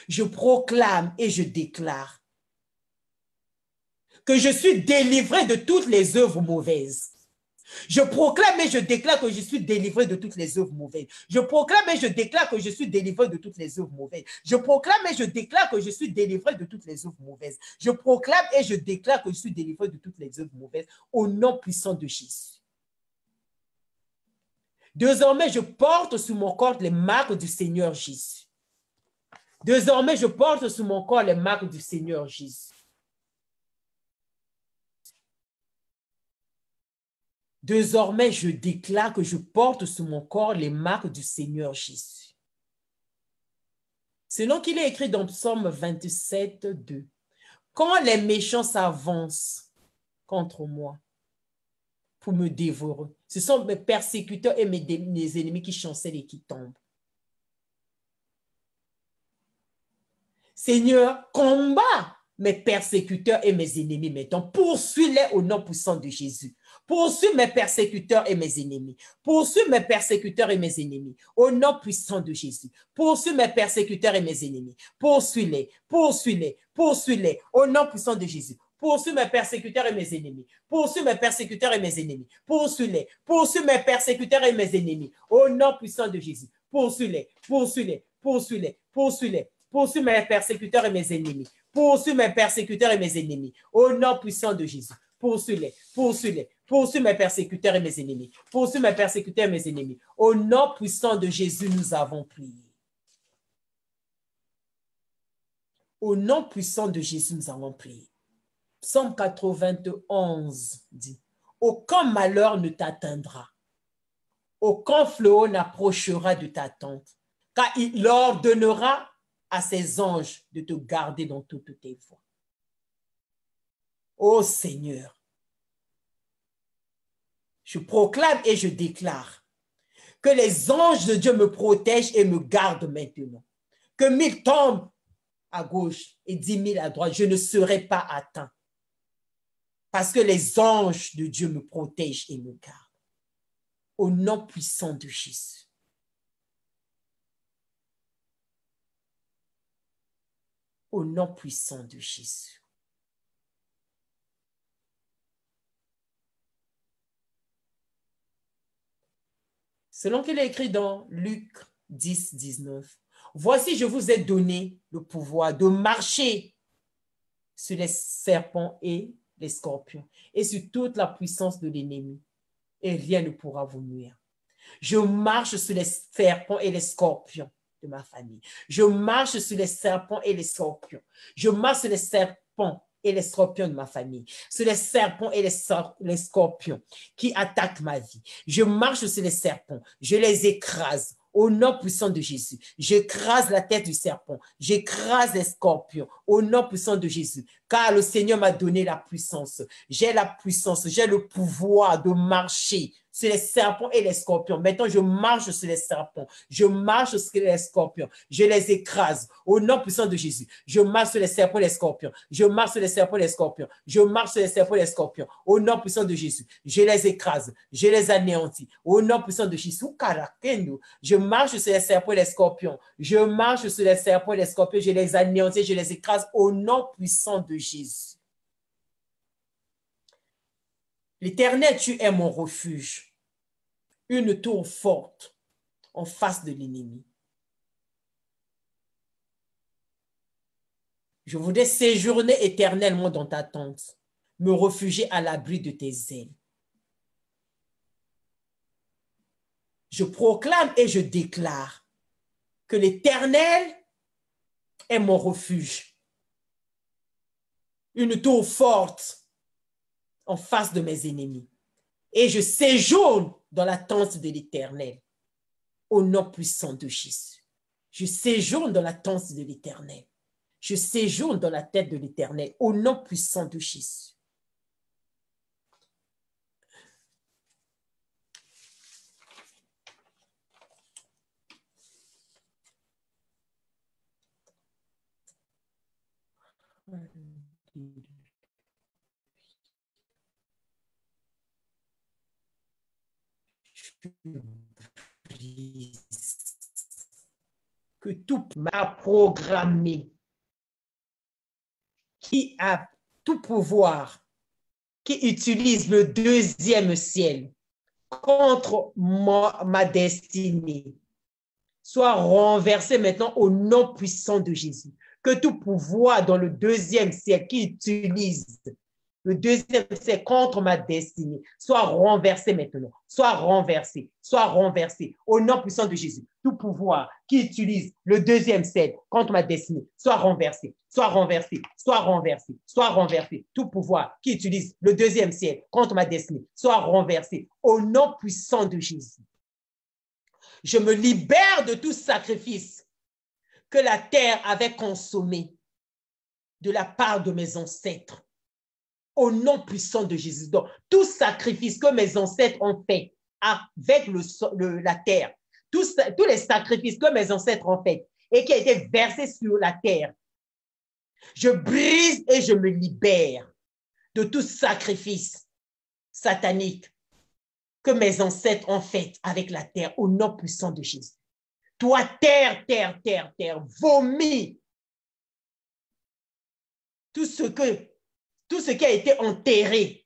Je proclame et je déclare que je suis délivré de toutes les œuvres mauvaises. Je proclame et je déclare que je suis délivré de toutes les œuvres mauvaises. Je proclame et je déclare que je suis délivré de toutes les œuvres mauvaises. Je proclame et je déclare que je suis délivré de toutes les œuvres mauvaises. Je proclame et je déclare que je suis délivré de toutes les œuvres mauvaises au nom puissant de Jésus. Désormais, je porte sur mon corps les marques du Seigneur Jésus. Désormais, je porte sur mon corps les marques du Seigneur Jésus. Désormais, je déclare que je porte sur mon corps les marques du Seigneur Jésus. Selon qu'il est écrit dans Psaume 27, 2, quand les méchants s'avancent contre moi pour me dévorer, ce sont mes persécuteurs et mes ennemis qui chancellent et qui tombent. Seigneur, combat mes persécuteurs et mes ennemis maintenant. Poursuis-les au nom puissant de Jésus. Poursuis mes persécuteurs et mes ennemis. Poursuis mes persécuteurs et mes ennemis. Au nom puissant de Jésus. Poursuis mes persécuteurs et mes ennemis. Poursuis-les, poursuis-les, poursuis-les. Au nom puissant de Jésus. Poursuis mes persécuteurs et mes ennemis. Poursuis mes persécuteurs et mes ennemis. Poursuis-les. Poursuis mes persécuteurs et mes ennemis. Au nom puissant de Jésus. Poursuis-les, poursuis-les, poursuis-les, poursuis-les. Poursuis mes persécuteurs et mes ennemis. Poursuis mes persécuteurs et mes ennemis. Au nom puissant de Jésus. Poursuis-les, poursuis-les. Poursuis mes persécuteurs et mes ennemis. Poursuis mes persécuteurs et mes ennemis. Au nom puissant de Jésus, nous avons prié. Au nom puissant de Jésus, nous avons prié. Psaume 91 dit, « Aucun malheur ne t'atteindra. Aucun fléau n'approchera de ta tente, car il ordonnera à ses anges de te garder dans toutes tes voies. » Ô Seigneur, je proclame et je déclare que les anges de Dieu me protègent et me gardent maintenant. Que 1000 tombent à gauche et 10 000 à droite, je ne serai pas atteint. Parce que les anges de Dieu me protègent et me gardent. Au nom puissant de Jésus. Au nom puissant de Jésus. Selon qu'il est écrit dans Luc 10, 19, « Voici, je vous ai donné le pouvoir de marcher sur les serpents et les scorpions et sur toute la puissance de l'ennemi, et rien ne pourra vous nuire. Je marche sur les serpents et les scorpions de ma famille. Je marche sur les serpents et les scorpions. Je marche sur les serpents et les scorpions de ma famille, sur les serpents et les scorpions qui attaquent ma vie. Je marche sur les serpents, je les écrase au nom puissant de Jésus. J'écrase la tête du serpent, j'écrase les scorpions au nom puissant de Jésus, car le Seigneur m'a donné la puissance. J'ai la puissance, j'ai le pouvoir de marcher sur les serpents et les scorpions. Maintenant, je marche sur les serpents, je marche sur les scorpions, je les écrase au nom puissant de Jésus. Je marche sur les serpents et les scorpions, je marche sur les serpents et les scorpions, je marche sur les serpents et les scorpions au nom puissant de Jésus. Je les écrase, je les anéantis au nom puissant de Jésus. Je marche sur les serpents et les scorpions, je marche sur les serpents et les scorpions, je les anéantis, je les écrase au nom puissant de Jésus. L'Éternel, tu es mon refuge, une tour forte en face de l'ennemi. Je voudrais séjourner éternellement dans ta tente, me réfugier à l'abri de tes ailes. Je proclame et je déclare que l'Éternel est mon refuge, une tour forte en face de mes ennemis. Et je séjourne dans la tente de l'Éternel, au nom puissant de Jésus. Je séjourne dans la tente de l'Éternel. Je séjourne dans la tête de l'Éternel, au nom puissant de Jésus. Que tout m'a programmé, qui a tout pouvoir, qui utilise le deuxième ciel contre ma destinée, soit renversé maintenant au nom puissant de Jésus. Que tout pouvoir dans le deuxième ciel qui utilise le deuxième ciel contre ma destinée soit renversé maintenant, soit renversé au nom puissant de Jésus. Tout pouvoir qui utilise le deuxième ciel contre ma destinée soit renversé. Tout pouvoir qui utilise le deuxième ciel contre ma destinée soit renversé au nom puissant de Jésus. Je me libère de tout sacrifice que la terre avait consommé de la part de mes ancêtres. Au nom puissant de Jésus. Donc, tout sacrifice que mes ancêtres ont fait avec la terre, tous les sacrifices que mes ancêtres ont fait et qui a été versé sur la terre Je brise et je me libère de tout sacrifice satanique que mes ancêtres ont fait avec la terre au nom puissant de Jésus. Toi, terre, terre, terre, terre, vomis tout ce qui a été enterré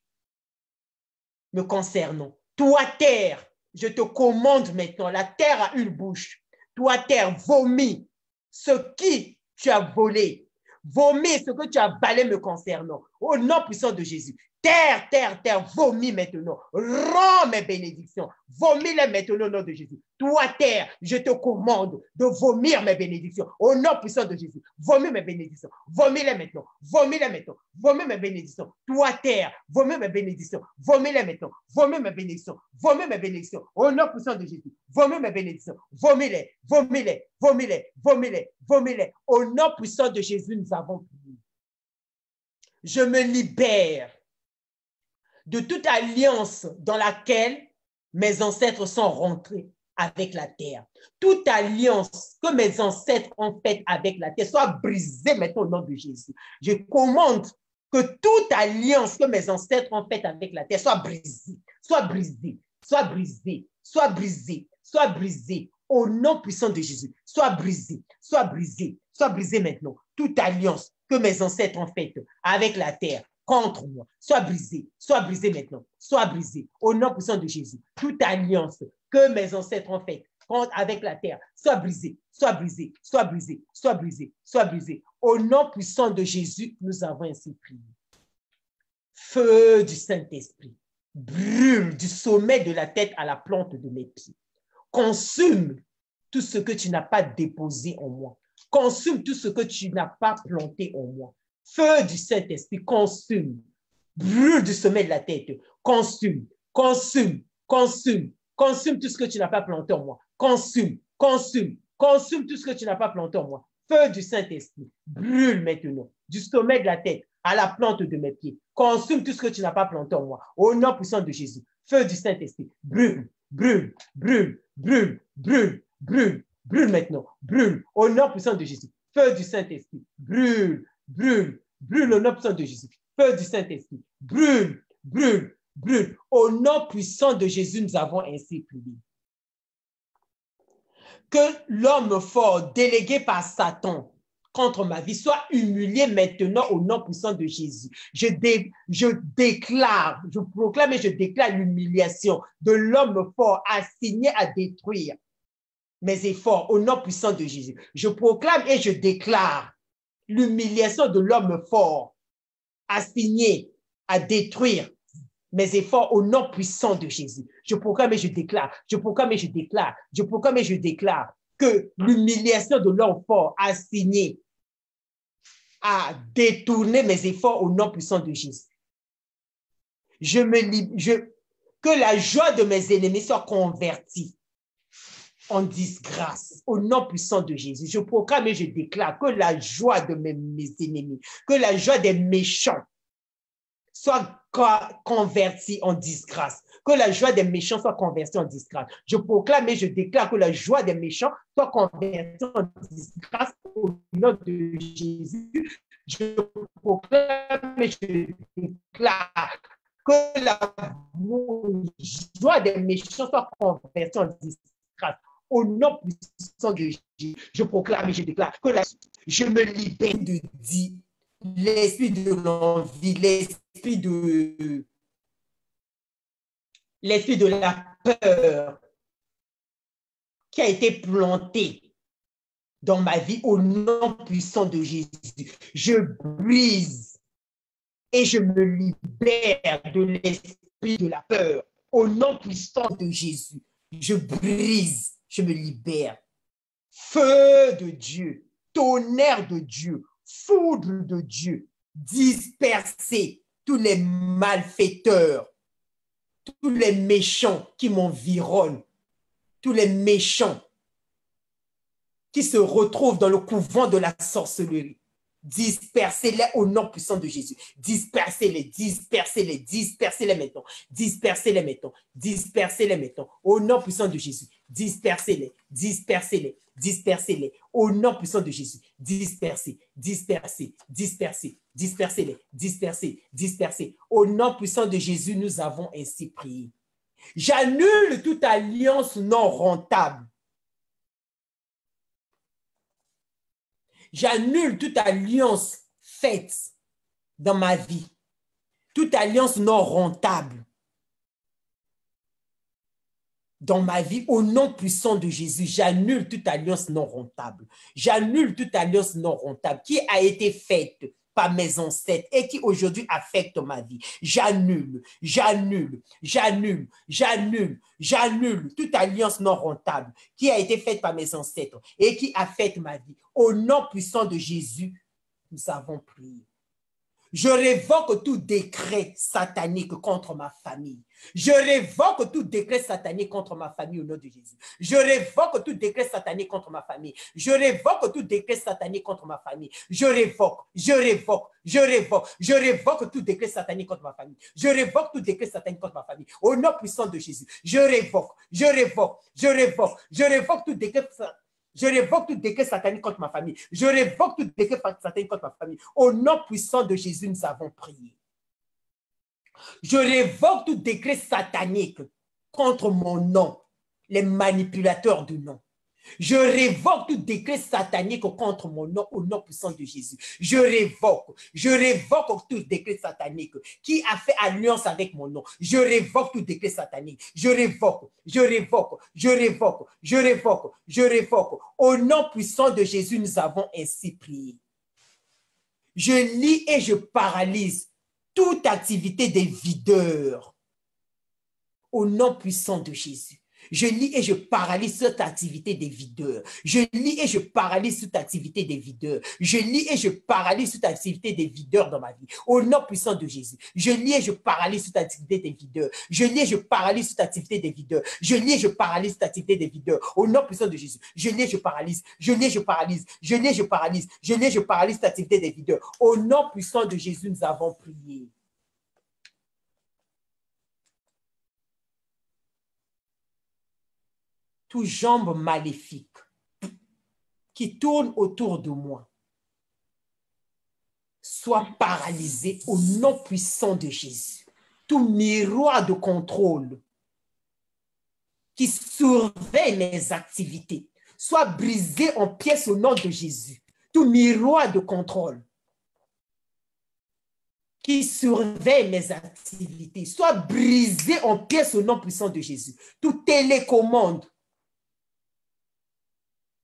me concernant. Toi, terre, je te commande maintenant, la terre a une bouche. Toi, terre, vomis ce qui tu as volé. Vomis ce que tu as balé me concernant. Au nom puissant de Jésus. Terre, terre, terre, vomis maintenant. Rends mes bénédictions. Vomis-les maintenant au nom de Jésus. Toi, terre, je te commande de vomir mes bénédictions. Au nom puissant de Jésus. Vomis mes bénédictions. Vomis-les maintenant. Vomis-les maintenant. Vomis mes bénédictions. Toi, terre, vomis mes bénédictions. Vomis-les maintenant. Vomis mes bénédictions. Vomis mes bénédictions. Au nom puissant de Jésus. Vomis mes bénédictions. Vomis-les. Vomis-les. Vomis-les. Vomis-les. Vomis-les. Au nom puissant de Jésus, nous avons prié. Je me libère de toute alliance dans laquelle mes ancêtres sont rentrés avec la terre. Toute alliance que mes ancêtres ont faite avec la terre soit brisée maintenant au nom de Jésus. Je commande que toute alliance que mes ancêtres ont faite avec la terre soit brisée, soit brisée, soit brisée, soit brisée, soit brisée au nom puissant de Jésus. Soit brisée, soit brisée, soit brisée maintenant. Toute alliance que mes ancêtres ont faite avec la terre contre moi, soit brisé maintenant, soit brisé au nom puissant de Jésus. Toute alliance que mes ancêtres ont faite avec la terre, soit brisée, soit brisée, soit brisée, soit brisée, soit brisée. Au nom puissant de Jésus, nous avons ainsi prié. Feu du Saint-Esprit, brûle du sommet de la tête à la plante de mes pieds. Consume tout ce que tu n'as pas déposé en moi. Consume tout ce que tu n'as pas planté en moi. Feu du Saint-Esprit, consume, brûle du sommet de la tête, consume, consume, consume, consume tout ce que tu n'as pas planté en moi, consume, consume, consume tout ce que tu n'as pas planté en moi. Feu du Saint-Esprit, brûle maintenant, du sommet de la tête à la plante de mes pieds, consume tout ce que tu n'as pas planté en moi, au nom puissant de Jésus. Feu du Saint-Esprit, brûle, brûle, brûle, brûle, brûle, brûle, brûle maintenant, brûle, au nom puissant de Jésus. Feu du Saint-Esprit, brûle, brûle, brûle au nom puissant de Jésus. Feu du Saint-Esprit, brûle, brûle, brûle. Au nom puissant de Jésus, nous avons ainsi prié. Que l'homme fort délégué par Satan contre ma vie soit humilié maintenant au nom puissant de Jésus. Je déclare, je proclame et je déclare l'humiliation de l'homme fort assigné à détruire mes efforts au nom puissant de Jésus. Je proclame et je déclare l'humiliation de l'homme fort assigné à détruire mes efforts au nom puissant de Jésus. Je proclame et je déclare, je proclame et je déclare, je proclame et je déclare que l'humiliation de l'homme fort assigné à détourner mes efforts au nom puissant de Jésus. Que la joie de mes ennemis soit convertie en disgrâce, au nom puissant de Jésus. Je proclame et je déclare que la joie de mes ennemis, que la joie des méchants soit convertie en disgrâce, que la joie des méchants soit convertie en disgrâce. Je proclame et je déclare que la joie des méchants soit convertie en disgrâce au nom de Jésus. Je proclame et je déclare que la joie des méchants soit convertie en disgrâce. Au nom puissant de Jésus, je proclame et je déclare que je me libère de dire l'esprit de l'envie, l'esprit de la peur qui a été planté dans ma vie au nom puissant de Jésus. Je brise et je me libère de l'esprit de la peur au nom puissant de Jésus. Je brise, je me libère. Feu de Dieu, tonnerre de Dieu, foudre de Dieu, disperser tous les malfaiteurs, tous les méchants qui m'environnent, tous les méchants qui se retrouvent dans le couvent de la sorcellerie. Dispersez-les au nom puissant de Jésus. Dispersez-les, dispersez-les, dispersez-les maintenant. Dispersez-les maintenant. Dispersez-les maintenant. Au nom puissant de Jésus. Dispersez-les, dispersez-les, dispersez-les. Au nom puissant de Jésus. Dispersez, dispersez, dispersez, dispersez-les, dispersez, dispersez. Au nom puissant de Jésus, nous avons ainsi prié. J'annule toute alliance non rentable. J'annule toute alliance faite dans ma vie, toute alliance non rentable dans ma vie. Au nom puissant de Jésus, j'annule toute alliance non rentable. J'annule toute alliance non rentable qui a été faite par mes ancêtres et qui aujourd'hui affecte ma vie. J'annule, j'annule, j'annule, j'annule, j'annule toute alliance non rentable qui a été faite par mes ancêtres et qui affecte ma vie. Au nom puissant de Jésus, nous avons prié. Je révoque tout décret satanique contre ma famille. Je révoque tout décret satanique contre ma famille au nom de Jésus. Je révoque tout décret satanique contre ma famille. Je révoque tout décret satanique contre ma famille. Je révoque, je révoque, je révoque, je révoque tout décret satanique contre ma famille. Je révoque tout décret satanique contre ma famille. Au nom puissant de Jésus, je révoque, je révoque, je révoque, je révoque tout décret satanique. Je révoque tout décret satanique contre ma famille. Je révoque tout décret satanique contre ma famille. Au nom puissant de Jésus, nous avons prié. Je révoque tout décret satanique contre mon nom, les manipulateurs de nom. Je révoque tout décret satanique contre mon nom au nom puissant de Jésus. Je révoque tout décret satanique qui a fait alliance avec mon nom. Je révoque tout décret satanique. Je révoque, je révoque, je révoque, je révoque, je révoque. Au nom puissant de Jésus, nous avons ainsi prié. Je lie et je paralyse toute activité des videurs au nom puissant de Jésus. Je lis et je paralyse cette activité des videurs. Je lis et je paralyse toute activité des videurs. Je lis et je paralyse toute activité des videurs dans ma vie. Au nom puissant de Jésus. Je lis et je paralyse toute activité des videurs. Je lis et je paralyse toute activité des videurs. Je lis et je paralyse toute activité des videurs. Au nom puissant de Jésus. Je lis et je paralyse. Je lis et je paralyse. Je lis et je paralyse. Je lis et je paralyse toute activité des videurs. Au nom puissant de Jésus, nous avons prié. Toute jambe maléfique qui tourne autour de moi soit paralysée au nom puissant de Jésus. Tout miroir de contrôle qui surveille mes activités soit brisé en pièces au nom de Jésus. Tout miroir de contrôle qui surveille mes activités soit brisé en pièces au nom puissant de Jésus. Toute télécommande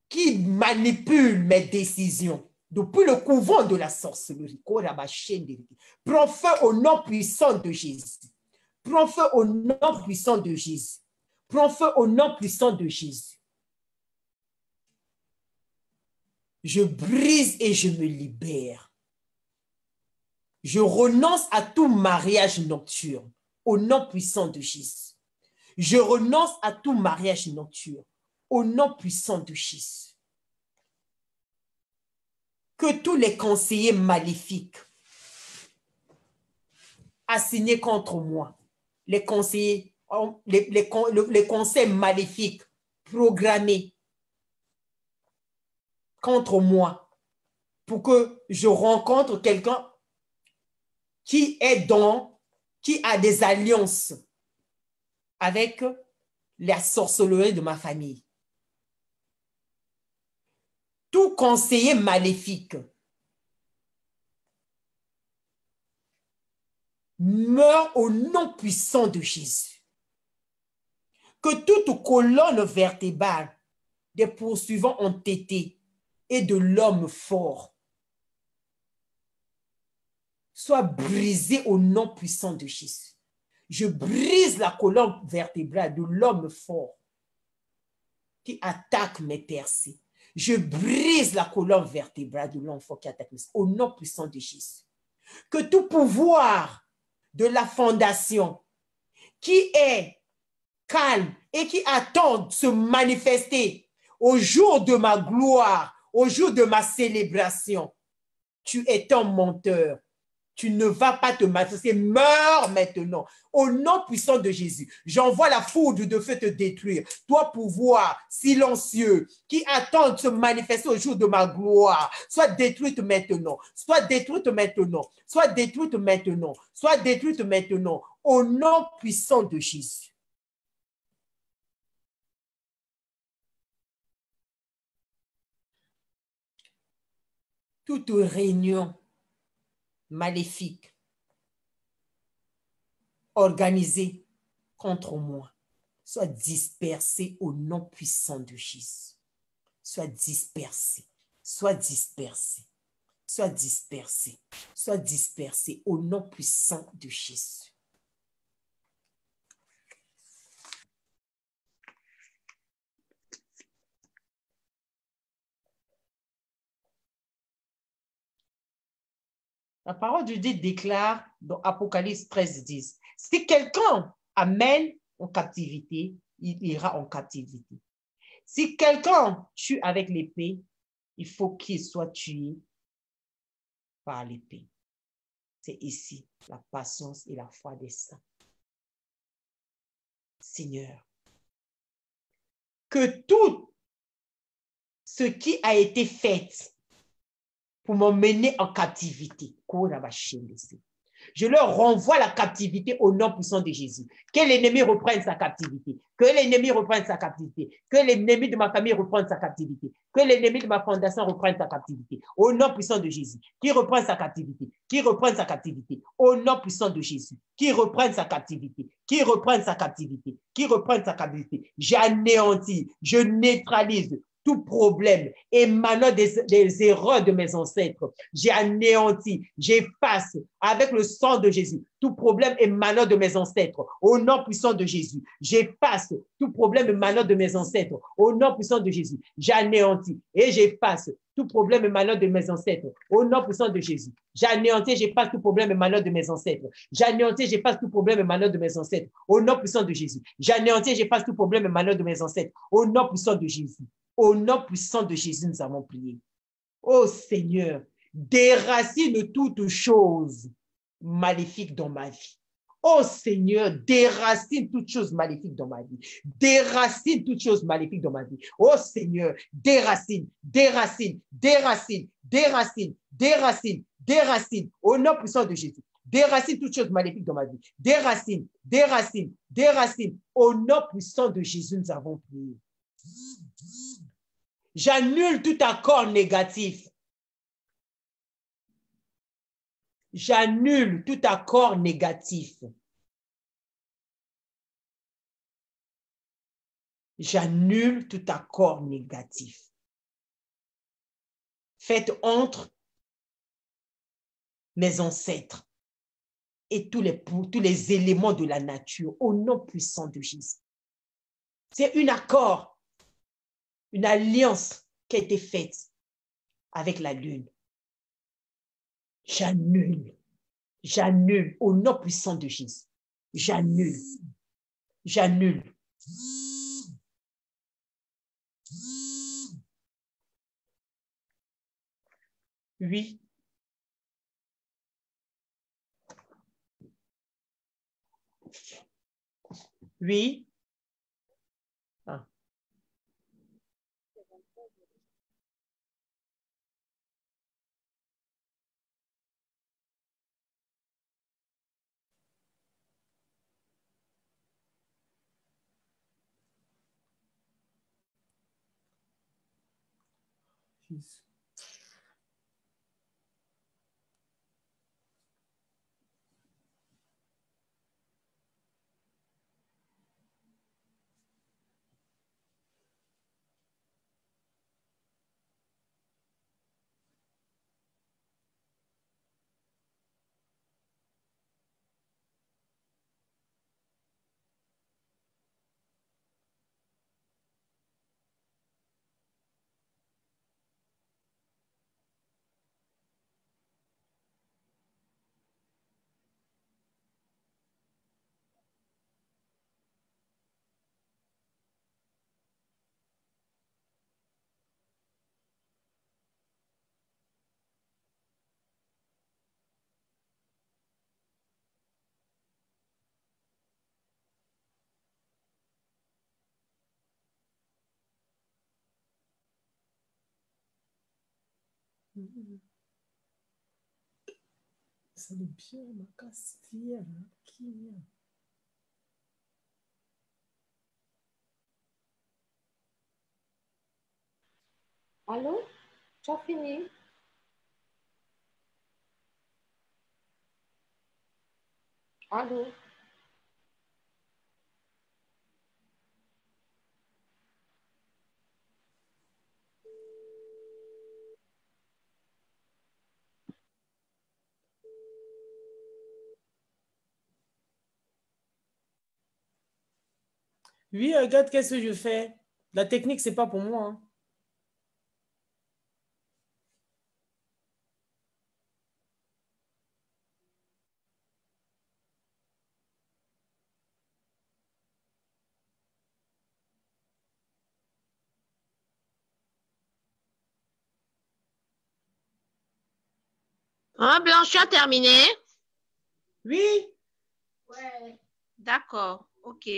qui manipule mes décisions depuis le couvent de la sorcellerie. Prends feu au nom puissant de Jésus. Prends feu au nom puissant de Jésus. Prends feu au nom puissant de Jésus. Je brise et je me libère. Je renonce à tout mariage nocturne au nom puissant de Jésus. Je renonce à tout mariage nocturne au nom puissant de Jésus. Que tous les conseillers maléfiques assignés contre moi, les conseils maléfiques programmés contre moi pour que je rencontre quelqu'un qui a des alliances avec la sorcellerie de ma famille. Tout conseiller maléfique meurt au nom puissant de Jésus. Que toute colonne vertébrale des poursuivants entêtés et de l'homme fort soit brisée au nom puissant de Jésus. Je brise la colonne vertébrale de l'homme fort qui attaque mes percées. Je brise la colonne vertébrale de l'enfant qui attaque mes percées au nom puissant de Jésus. Que tout pouvoir de la fondation qui est calme et qui attend de se manifester au jour de ma gloire, au jour de ma célébration, tu es un menteur. Tu ne vas pas te manifester. Meurs maintenant. Au nom puissant de Jésus, j'envoie la foudre de feu te détruire. Toi, pouvoir silencieux qui attend de se manifester au jour de ma gloire, sois détruite maintenant. Sois détruite maintenant. Sois détruite maintenant. Sois détruite maintenant. Au nom puissant de Jésus. Toute réunion maléfique organisée contre moi soit dispersée au nom puissant de Jésus. Soit dispersée, soit dispersée, soit dispersée, soit dispersée au nom puissant de Jésus. La parole de Dieu déclare dans Apocalypse 13, 10, si quelqu'un amène en captivité, il ira en captivité. Si quelqu'un tue avec l'épée, il faut qu'il soit tué par l'épée. C'est ici la patience et la foi des saints. Seigneur, que tout ce qui a été fait pour m'emmener en captivité, je leur renvoie la captivité au nom puissant de Jésus. Que l'ennemi reprenne sa captivité. Que l'ennemi reprenne sa captivité. Que l'ennemi de ma famille reprenne sa captivité. Que l'ennemi de ma fondation reprenne sa captivité. Au nom puissant de Jésus. Qui reprenne sa captivité. Qui reprenne sa captivité. Au nom puissant de Jésus. Qui reprenne sa captivité. Qui reprenne sa captivité. Qui reprenne sa captivité. J'anéantis. Je neutralise tout problème émanant des erreurs de mes ancêtres. J'ai anéanti, j'efface avec le sang de Jésus tout problème émanant de mes ancêtres. Au nom puissant de Jésus, j'efface tout problème émanant de mes ancêtres. Au nom puissant de Jésus, j'anéantis et j'efface tout problème émanant de mes ancêtres. Au nom puissant de Jésus, j'anéantis, j'efface tout problème émanant de mes ancêtres. J'anéantis, j'efface tout problème émanant de mes ancêtres. Au nom puissant de Jésus, j'anéantis, j'efface tout problème émanant de mes ancêtres. Au nom puissant de Jésus. Au nom puissant de Jésus, nous avons prié. Ô Seigneur, déracine toute chose maléfique dans ma vie. Ô Seigneur, déracine toute chose maléfique dans ma vie. Déracine toute chose maléfique dans ma vie. Ô Seigneur, déracine, déracine, déracine, déracine, déracine, déracine. Au nom puissant de Jésus. Déracine toute chose maléfique dans ma vie. Déracine, déracine, déracine. Au nom puissant de Jésus, nous avons prié. J'annule tout accord négatif. J'annule tout accord négatif. J'annule tout accord négatif. Fait entre mes ancêtres et tous les éléments de la nature au nom puissant de Jésus. C'est un accord, une alliance qui a été faite avec la lune. J'annule, j'annule au nom puissant de Jésus. J'annule, j'annule. Oui. Oui. Ah. Jésus. Ça le bien, ma casse, qui. Allô? Tu as fini? Allô? Oui, regarde, qu'est-ce que je fais? La technique, c'est pas pour moi. Hein. Hein, Blanche, tu as terminé? Oui. Ouais. D'accord. Ok.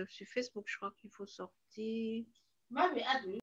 Sur Facebook, je crois qu'il faut sortir.